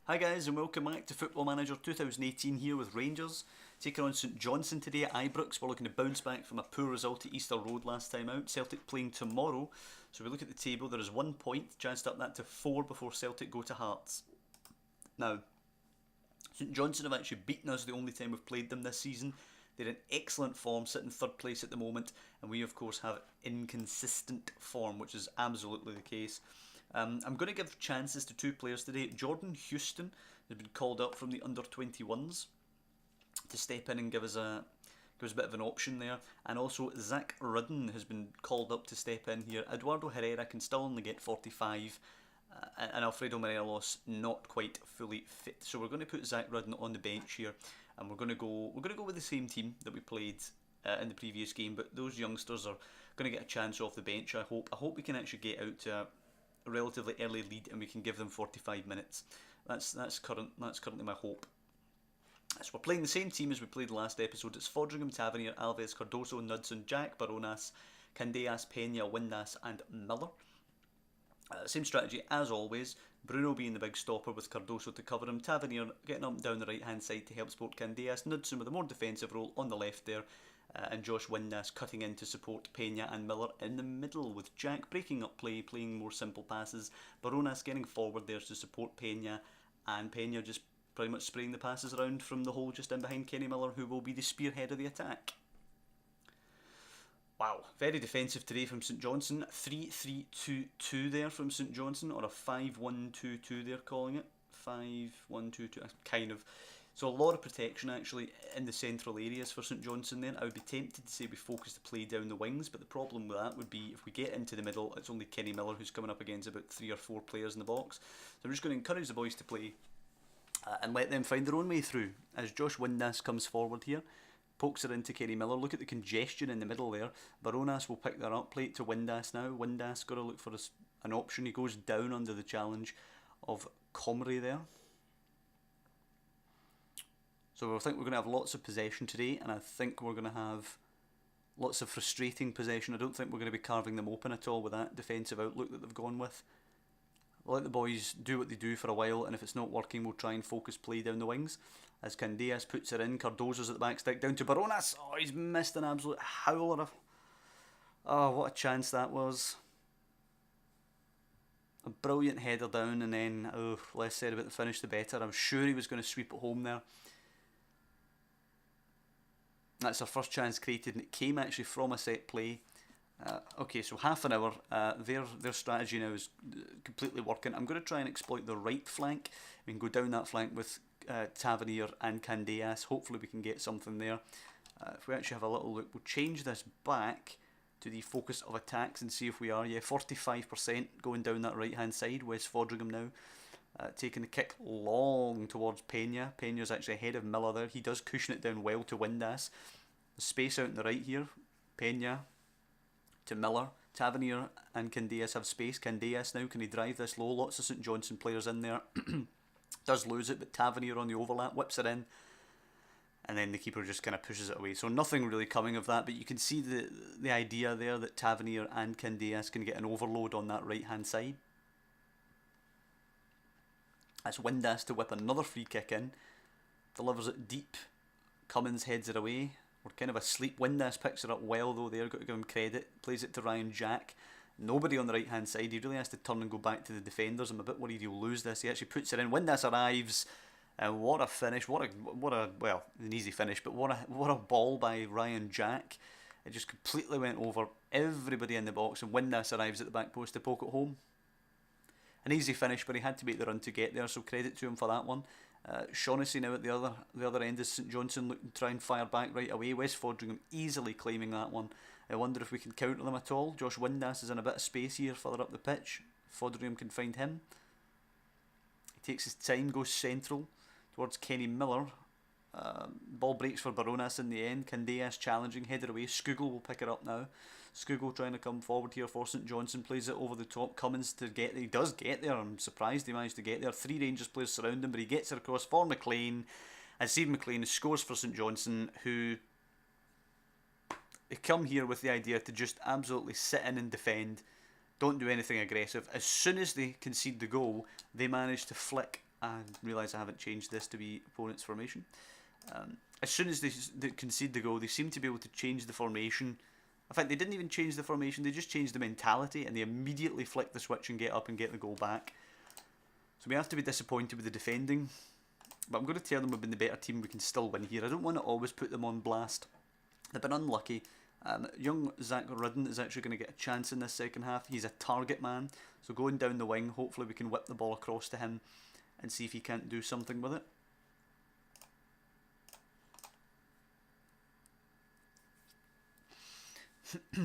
Hi guys and welcome back to Football Manager 2018 here with Rangers. Taking on St Johnstone today at Ibrox. We're looking to bounce back from a poor result at Easter Road last time out. Celtic playing tomorrow. So we look at the table, there is 1 point, chance to up that to 4 before Celtic go to Hearts. Now, St Johnstone have actually beaten us the only time we've played them this season. They're in excellent form, sitting third place at the moment, and we of course have inconsistent form, which is absolutely the case. I'm going to give chances to two players today. Jordan Houston has been called up from the under-21s to step in and give us a bit of an option there, and also Zach Rudden has been called up to step in here. Eduardo Herrera can still only get 45, and Alfredo Morelos not quite fully fit. So we're going to put Zach Rudden on the bench here, and we're going to go with the same team that we played in the previous game. But those youngsters are going to get a chance off the bench. I hope we can actually get out to a relatively early lead and we can give them 45 minutes. That's currently my hope. So we're playing the same team as we played last episode. It's Fodringham, Tavernier, Alves, Cardoso, Knudsen, Jack, Baronas, Candeas, Peña, Windass and Miller. Same strategy as always. Bruno being the big stopper with Cardoso to cover him. Tavernier getting up and down the right hand side to help support Candeas. Knudsen with a more defensive role on the left there. And Josh Windass cutting in to support Peña and Miller in the middle, with Jack breaking up play, playing more simple passes. Baronas getting forward there to support Peña, and Peña just pretty much spraying the passes around from the hole just in behind Kenny Miller, who will be the spearhead of the attack. Wow, very defensive today from St Johnstone. 3-3-2-2 there from St Johnstone, or a 5-1-2-2 they're calling it. 5-1-2-2, kind of. So a lot of protection actually in the central areas for St Johnstone there. I would be tempted to say we focus the play down the wings, but the problem with that would be if we get into the middle, it's only Kenny Miller who's coming up against about 3 or 4 players in the box. So I'm just going to encourage the boys to play and let them find their own way through. As Josh Windass comes forward here, pokes it into Kenny Miller. Look at the congestion in the middle there. Baronas will pick that up, play it to Windass now. Windass got to look for an option. He goes down under the challenge of Comrie there. So I think we're going to have lots of possession today, and I think we're going to have lots of frustrating possession. I don't think we're going to be carving them open at all with that defensive outlook that they've gone with. We'll let the boys do what they do for a while, and if it's not working, we'll try and focus play down the wings. As Candeas puts it in, Cardoso's at the back stick, down to Baronas. Oh, he's missed an absolute howler. Oh, what a chance that was. A brilliant header down, and then, less said about the finish the better. I'm sure he was going to sweep it home there. That's our first chance created, and it came actually from a set play. Okay, so half an hour. Their strategy now is completely working. I'm going to try and exploit the right flank. We can go down that flank with Tavernier and Candeas. Hopefully we can get something there. If we actually have a little look, we'll change this back to the focus of attacks and see if we are. Yeah, 45% going down that right hand side. West Fodringham now. Taking the kick long towards Peña. Peña's actually ahead of Miller there. He does cushion it down well to Windass. The space out on the right here. Peña to Miller. Tavernier and Candeas have space. Candeas now, can he drive this low? Lots of St Johnstone players in there. Does lose it, but Tavernier on the overlap whips it in. And then the keeper just kind of pushes it away. So nothing really coming of that, but you can see the idea there that Tavernier and Candeas can get an overload on that right hand side. That's Windass to whip another free kick in. Delivers it deep. Cummins heads it away. We're kind of asleep. Windass picks it up well though there. Got to give him credit. Plays it to Ryan Jack. Nobody on the right hand side. He really has to turn and go back to the defenders. I'm a bit worried he'll lose this. He actually puts it in. Windass arrives. And what a finish. What a well, an easy finish, but what a ball by Ryan Jack. It just completely went over everybody in the box, and Windass arrives at the back post to poke it home. An easy finish, but he had to make the run to get there, so credit to him for that one. Shaughnessy now at the other end is St Johnstone looking to try and fire back right away. West Fodringham easily claiming that one. I wonder if we can counter them at all. Josh Windass is in a bit of space here further up the pitch. Fodringham can find him. He takes his time, goes central towards Kenny Miller. Ball breaks for Baronas in the end. Candeas challenging, headed away. Skugel will pick it up now. Skugel trying to come forward here for St Johnstone, plays it over the top. Cummins to get there. He does get there. I'm surprised he managed to get there. 3 Rangers players surround him, but he gets it across for McLean. And Steve McLean scores for St Johnstone, who they come here with the idea to just absolutely sit in and defend. Don't do anything aggressive. As soon as they concede the goal, they manage to flick I realise I haven't changed this to be opponent's formation. As soon as they concede the goal, they seem to be able to change the formation. In fact, they didn't even change the formation, they just changed the mentality, and they immediately flick the switch and get up and get the goal back. So we have to be disappointed with the defending, but I'm going to tell them we've been the better team, we can still win here. I don't want to always put them on blast. They've been unlucky. Young Zach Rudden is actually going to get a chance in this second half. He's a target man, so going down the wing, hopefully we can whip the ball across to him and see if he can't do something with it.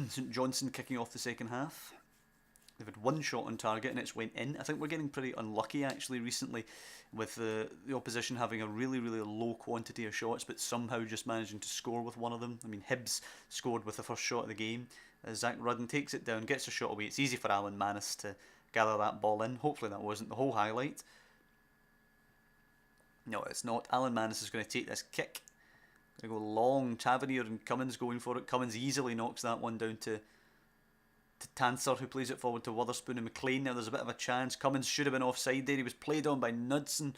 St Johnstone kicking off the second half. They've had one shot on target and it's went in. I think we're getting pretty unlucky actually recently with the opposition having a really low quantity of shots but somehow just managing to score with one of them. I mean, Hibs scored with the first shot of the game. Zach Rudden takes it down, gets a shot away. It's easy for Alan Manus to gather that ball in. Hopefully that wasn't the whole highlight. No, it's not. Alan Manus is going to take this kick. Going to go long. Tavernier and Cummins going for it. Cummins easily knocks that one down to Tanser, who plays it forward to Witherspoon and McLean. Now there's a bit of a chance. Cummins should have been offside there. He was played on by Knudsen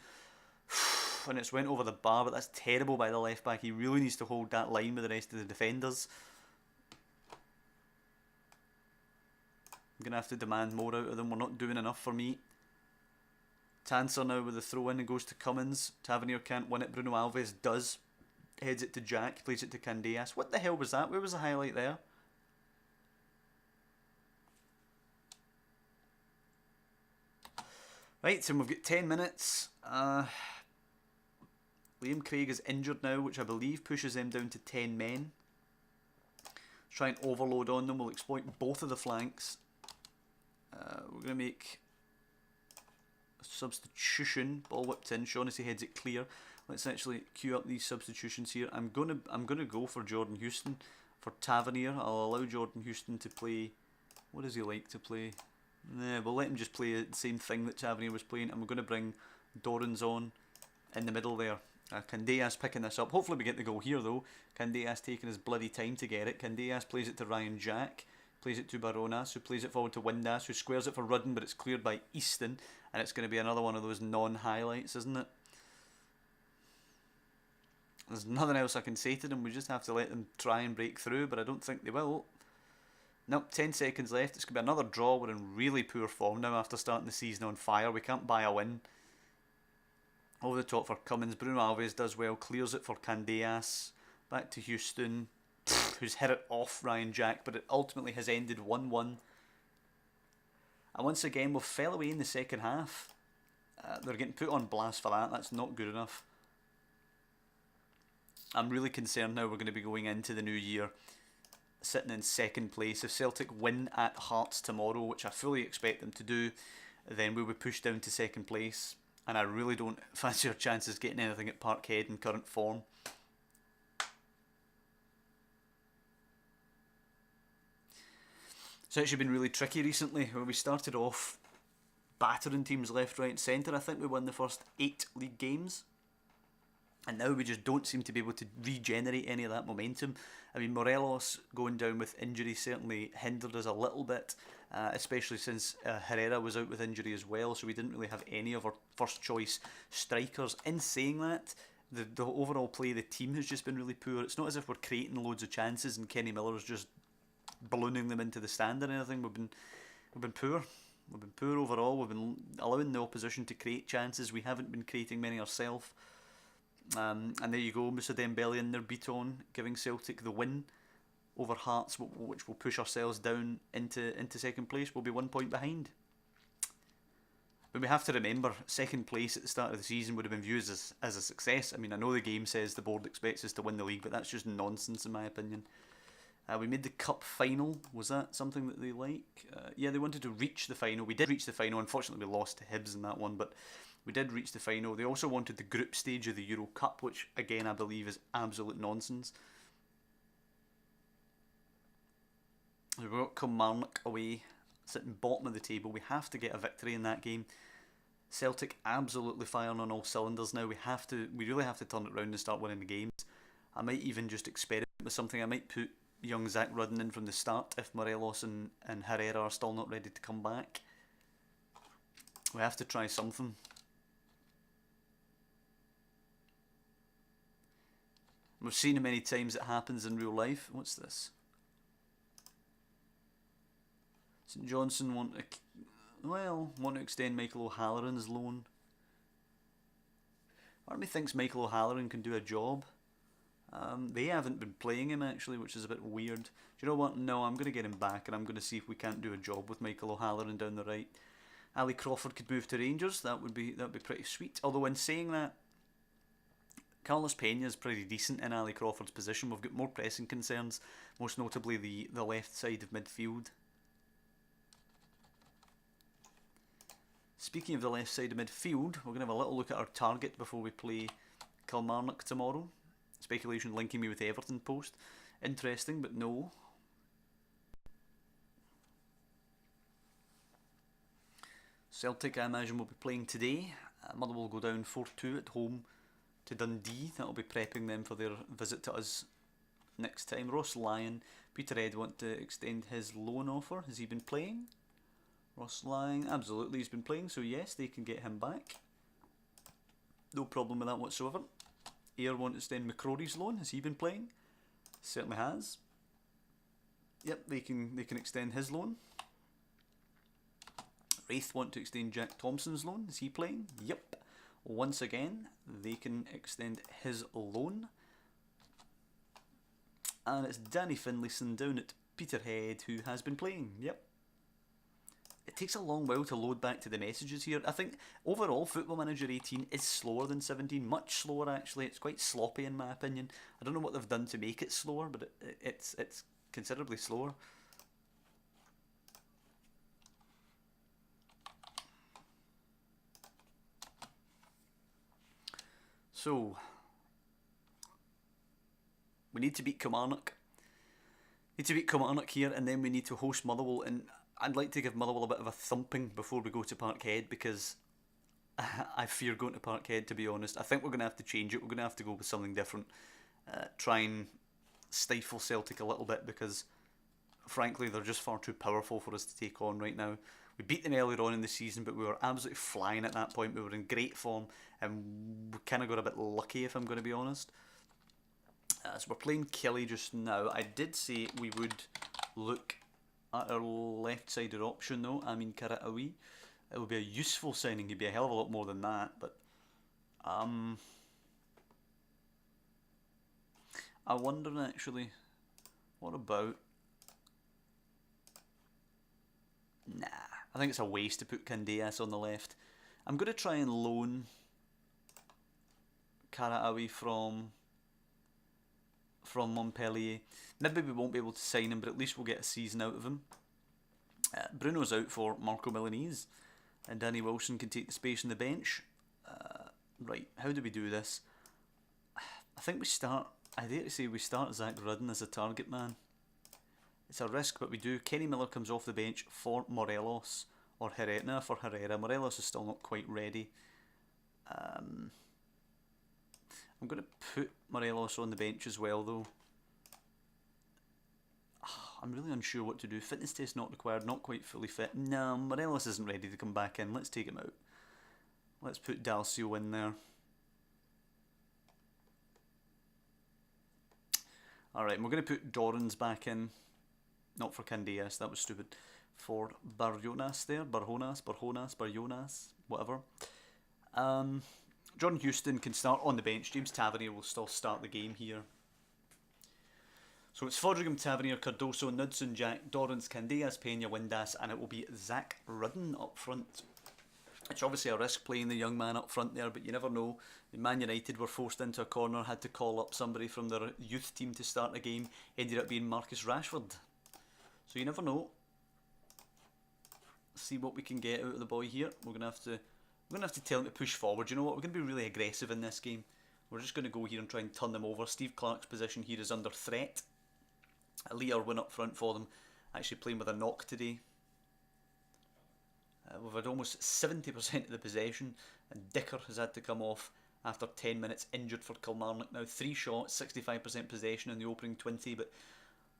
and it's went over the bar, but that's terrible by the left back. He really needs to hold that line with the rest of the defenders. I'm going to have to demand more out of them. We're not doing enough for me. Tanser now with the throw in and goes to Cummins. Tavernier can't win it. Bruno Alves does. Heads it to Jack. Plays it to Candeas. What the hell was that? Where was the highlight there? Right, so we've got 10 minutes. Liam Craig is injured now, which I believe pushes them down to 10 men. Try and overload on them. We'll exploit both of the flanks. We're going to make a substitution. Ball whipped in. Shaughnessy heads it clear. Let's actually queue up these substitutions here. I'm gonna go for Jordan Houston for Tavernier. I'll allow Jordan Houston to play. What does he like to play? Nah, we'll let him just play the same thing that Tavernier was playing. And we're going to bring Dorans on in the middle there. Candeas picking this up. Hopefully we get the goal here though. Candeas taking his bloody time to get it. Candeas plays it to Ryan Jack. Plays it to Baronas, who plays it forward to Windass, who squares it for Rudden, but it's cleared by Easton. And it's going to be another one of those non-highlights, isn't it? There's nothing else I can say to them. We just have to let them try and break through, but I don't think they will. Nope, 10 seconds left. It's going to be another draw. We're in really poor form now after starting the season on fire. We can't buy a win. Over the top for Cummins. Bruno Alves does well. Clears it for Candeas. Back to Houston, who's hit it off Ryan Jack, but it ultimately has ended 1-1. And once again, we fell away in the second half. They're getting put on blast for that. That's not good enough. I'm really concerned now we're going to be going into the new year sitting in second place. If Celtic win at Hearts tomorrow, which I fully expect them to do, then we'll be pushed down to second place. And I really don't fancy our chances getting anything at Parkhead in current form. It's actually been really tricky recently. When we started off battering teams left, right and centre, I think we won the first 8 league games. And now we just don't seem to be able to regenerate any of that momentum. I mean, Morelos going down with injury certainly hindered us a little bit, especially since Herrera was out with injury as well, so we didn't really have any of our first choice strikers. In saying that, the overall play of the team has just been really poor. It's not as if we're creating loads of chances and Kenny Miller's just ballooning them into the stand or anything. We've been poor. We've been poor overall. We've been allowing the opposition to create chances. We haven't been creating many ourselves. And there you go, Moussa Dembele and their beat on, giving Celtic the win over Hearts, which will push ourselves down into second place. We'll be 1 point behind. But we have to remember, second place at the start of the season would have been viewed as a success. I mean, I know the game says the board expects us to win the league, but that's just nonsense in my opinion. We made the cup final. Was that something that they like? Yeah, they wanted to reach the final. We did reach the final. Unfortunately, we lost to Hibs in that one, but we did reach the final. They also wanted the group stage of the Euro Cup, which again I believe is absolute nonsense. We've got Kilmarnock away, sitting bottom of the table. We have to get a victory in that game. Celtic absolutely firing on all cylinders now. We really have to turn it around and start winning the games. I might even just experiment with something. I might put young Zach Rudden in from the start if Morelos and Herrera are still not ready to come back. We have to try something. We've seen it many times. It happens in real life. What's this? St Johnstone want to extend Michael O'Halloran's loan. Part of me thinks Michael O'Halloran can do a job. They haven't been playing him actually, which is a bit weird. Do you know what? No, I'm going to get him back, and I'm going to see if we can't do a job with Michael O'Halloran down the right. Ali Crawford could move to Rangers. That would be pretty sweet. Although in saying that, Carlos Pena is pretty decent in Ali Crawford's position. We've got more pressing concerns, most notably the left side of midfield. Speaking of the left side of midfield, we're going to have a little look at our target before we play Kilmarnock tomorrow. Speculation linking me with Everton post. Interesting, but no. Celtic, I imagine, will be playing today. Motherwell will go down 4-2 at home to Dundee. That'll be prepping them for their visit to us next time. Ross Lyon, Peterhead want to extend his loan offer. Has he been playing? Ross Lyon, absolutely, he's been playing, so yes, they can get him back. No problem with that whatsoever. Ayr want to extend McCrory's loan. Has he been playing? Certainly has. Yep, they can extend his loan. Wraith want to extend Jack Thompson's loan. Is he playing? Yep. Once again, they can extend his loan. And it's Danny Finlayson down at Peterhead who has been playing. Yep. It takes a long while to load back to the messages here. I think overall Football Manager 18 is slower than 17, much slower actually. It's quite sloppy in my opinion. I don't know what they've done to make it slower, but it's considerably slower. So, we need to beat Kilmarnock. Here, and then we need to host Motherwell, and I'd like to give Motherwell a bit of a thumping before we go to Parkhead, because I fear going to Parkhead, to be honest. I think we're going to have to change it. We're going to have to go with something different. Try and stifle Celtic a little bit, because frankly they're just far too powerful for us to take on right now. We beat them earlier on in the season, but we were absolutely flying at that point. We were in great form, and we kind of got a bit lucky, if I'm going to be honest. So we're playing Kelly just now. I did say we would look at our left-sided option though. I mean, Karatawi. It would be a useful signing. He'd be a hell of a lot more than that, but I wonder actually, what about... Nah, I think it's a waste to put Candeas on the left. I'm going to try and loan Karatawi from Montpellier. Maybe we won't be able to sign him, but at least we'll get a season out of him. Bruno's out for Marco Milanese, and Danny Wilson can take the space on the bench. Right, how do we do this? I think we start... I dare to say we start Zach Rudden as a target man. It's a risk, but we do. Kenny Miller comes off the bench for Morelos, or Herrera for Herrera. Morelos is still not quite ready. I'm going to put Morelos on the bench as well, though. I'm really unsure what to do. Fitness test not required, not quite fully fit. No, Morelos isn't ready to come back in. Let's take him out. Let's put Dalcio in there. Alright, we're going to put Dorans back in. Not for Candeas, that was stupid. For Barjonas there. Barjonas, whatever. John Houston can start on the bench. James Tavernier will still start the game here. So it's Fodringham, Tavernier, Cardoso, Knudsen, Jack, Dorrans, Candeas, Pena, Windass, and it will be Zach Rudden up front. It's obviously a risk playing the young man up front there, but you never know. Man United were forced into a corner, had to call up somebody from their youth team to start the game. Ended up being Marcus Rashford. So you never know. See what we can get out of the boy here. We're gonna have to tell him to push forward. You know what? We're gonna be really aggressive in this game. We're just gonna go here and try and turn them over. Steve Clark's position here is under threat. Lee Irwin up front for them, actually playing with a knock today. We've had almost 70% of the possession, and Dicker has had to come off after 10 minutes injured for Kilmarnock. Now 3 shots, 65% possession in the opening 20, but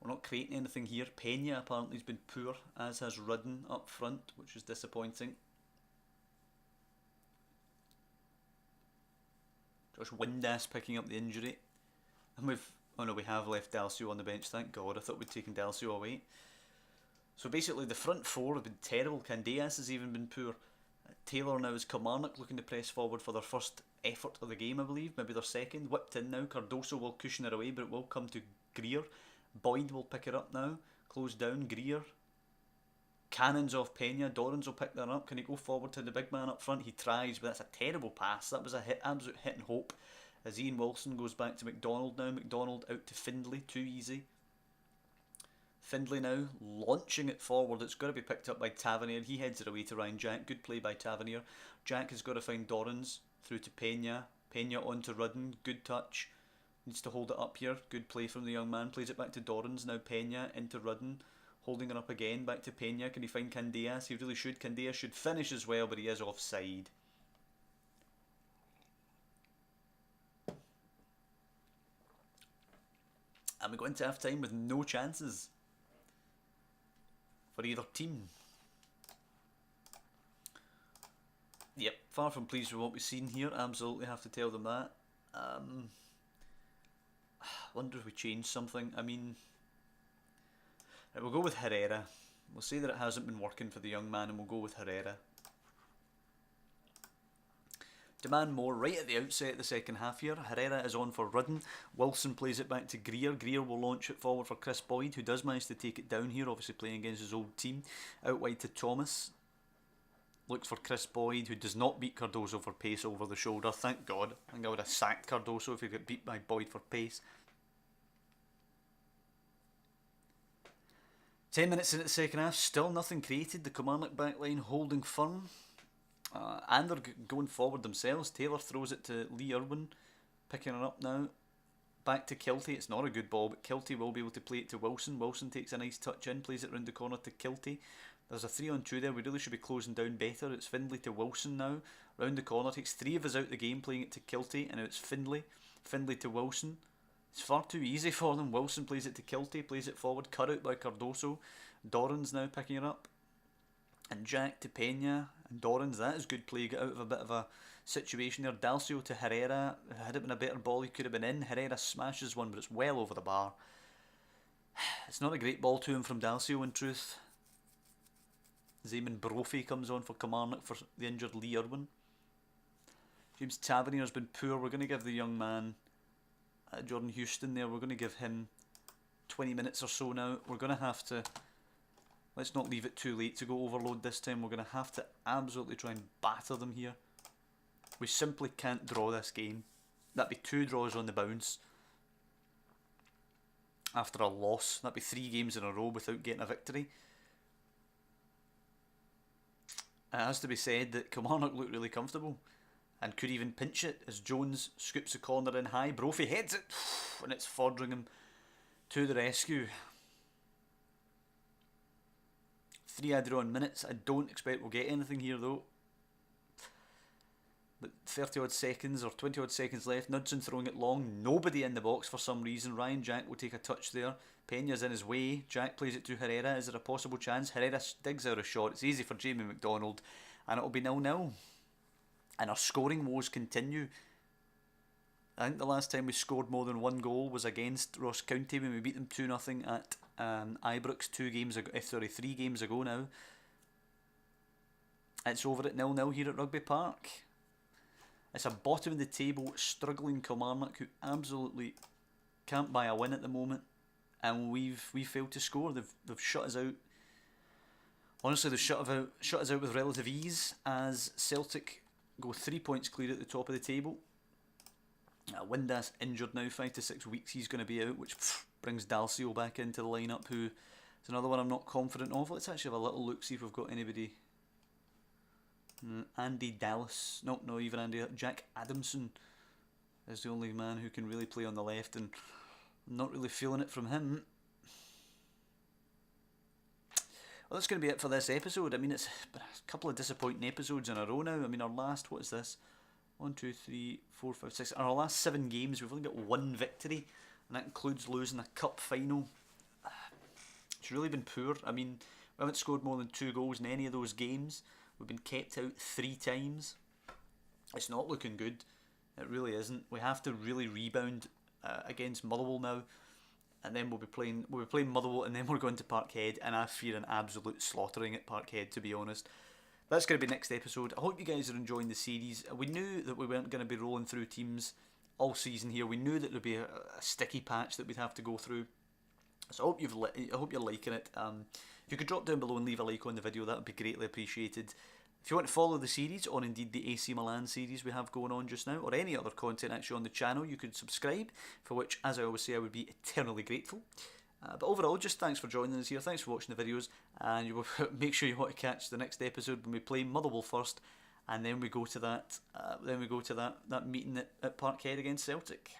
we're not creating anything here. Pena apparently has been poor, as has Rudden up front, which is disappointing. Josh Windass picking up the injury. And oh no, we have left Dalcio on the bench, thank God. I thought we'd taken Dalcio away. So basically the front four have been terrible. Candeas has even been poor. Taylor now is Kilmarnock looking to press forward for their first effort of the game, I believe. Maybe their second. Whipped in now. Cardoso will cushion her away, but it will come to Greer. Boyd will pick her up now. Close down. Greer. Cannons off Pena. Dorrans will pick that up. Can he go forward to the big man up front? He tries, but that's a terrible pass. That was a hit, absolute hit and hope. As Ian Wilson goes back to McDonald now. McDonald out to Findlay. Too easy. Findlay now, launching it forward. It's got to be picked up by Tavernier. He heads it away to Ryan Jack. Good play by Tavernier. Jack has got to find Dorrans. Through to Pena. Pena on to Rudden. Good touch. Needs to hold it up here. Good play from the young man. Plays it back to Dorrans. Now Pena into Rudden. Holding it up again. Back to Pena. Can he find Candeas? He really should. Candeas should finish as well, but he is offside. And we go into half time with no chances for either team. Yep, far from pleased with what we've seen here. Absolutely have to tell them that. Wonder if we change something. I mean, right, we'll go with Herrera. We'll say that it hasn't been working for the young man, and we'll go with Herrera. Demand more right at the outset of the second half here. Herrera is on for Rudden. Wilson plays it back to Greer. Greer will launch it forward for Chris Boyd, who does manage to take it down here, obviously playing against his old team. Out wide to Thomas. Looks for Chris Boyd, who does not beat Cardoso for pace over the shoulder. Thank God. I think I would have sacked Cardoso if he got beat by Boyd for pace. 10 minutes into the second half, still nothing created. The Kilmarnock backline holding firm. And they're going forward themselves. Taylor throws it to Lee Irwin, picking it up now. Back to Kilty. It's not a good ball, but Kilty will be able to play it to Wilson. Wilson takes a nice touch in, plays it round the corner to Kilty. There's a 3-on-2 there. We really should be closing down better. It's Findlay to Wilson now. Round the corner. Takes three of us out the game, playing it to Kilty. And now it's Findlay. Findlay to Wilson. It's far too easy for them. Wilson plays it to Kilty. Plays it forward. Cut out by Cardoso. Dorrans now picking it up. And Jack to Pena. And Dorrans. That is good play. Got out of a bit of a situation there. Dalcio to Herrera. Had it been a better ball, he could have been in. Herrera smashes one, but it's well over the bar. It's not a great ball to him from Dalcio, in truth. Zeman Brophy comes on for Kilmarnock for the injured Lee Irwin. James Tavernier's been poor. We're going to give the young man, Jordan Houston there, we're going to give him 20 minutes or so now. We're going to have to, let's not leave it too late to go overload this time. We're going to have to absolutely try and batter them here. We simply can't draw this game. That'd be 2 draws on the bounce after a loss. That'd be 3 games in a row without getting a victory. It has to be said that Kilmarnock looked really comfortable and could even pinch it as Jones scoops the corner in high. Brophy heads it and it's Fordringham to the rescue. 3 added on minutes. I don't expect we'll get anything here though. But 30 odd seconds or 20 odd seconds left. Knudsen throwing it long. Nobody in the box for some reason. Ryan Jack will take a touch there. Pena's in his way. Jack plays it to Herrera. Is there a possible chance? Herrera digs out a shot. It's easy for Jamie McDonald. And it'll be 0-0. And our scoring woes continue. I think the last time we scored more than 1 goal was against Ross County when we beat them 2-0 at Ibrox 3 games ago now. It's over at 0-0 here at Rugby Park. It's a bottom of the table struggling Kilmarnock who absolutely can't buy a win at the moment, and we've failed to score. They've shut us out. Honestly, they've shut us out with relative ease as Celtic go 3 points clear at the top of the table. Windass injured now, 5 to 6 weeks he's going to be out, which brings Dalcio back into the lineup, who is another one I'm not confident of. Let's actually have a little look, see if we've got anybody. Andy Dallas, no, even Andy. Jack Adamson is the only man who can really play on the left, and I'm not really feeling it from him. Well, that's going to be it for this episode. I mean, it's been a couple of disappointing episodes in a row now. I mean, our last, what is this? 1, 2, 3, 4, 5, 6. Our last 7 games, we've only got 1 victory, and that includes losing a cup final. It's really been poor. I mean, we haven't scored more than 2 goals in any of those games. We've been kept out 3 times. It's not looking good. It really isn't. We have to really rebound against Motherwell now, and then we'll be playing Motherwell, and then we're going to Parkhead, and I fear an absolute slaughtering at Parkhead, to be honest. That's going to be next episode. I hope you guys are enjoying the series. We knew that we weren't going to be rolling through teams all season here. We knew that there'd be a sticky patch that we'd have to go through. So I hope you're liking it. If you could drop down below and leave a like on the video, that would be greatly appreciated. If you want to follow the series, or indeed the AC Milan series we have going on just now, or any other content actually on the channel, you could subscribe, for which, as I always say, I would be eternally grateful. But overall, just thanks for joining us here, thanks for watching the videos, and you will make sure you want to catch the next episode when we play Motherwell first, and then we go to that meeting at Parkhead against Celtic.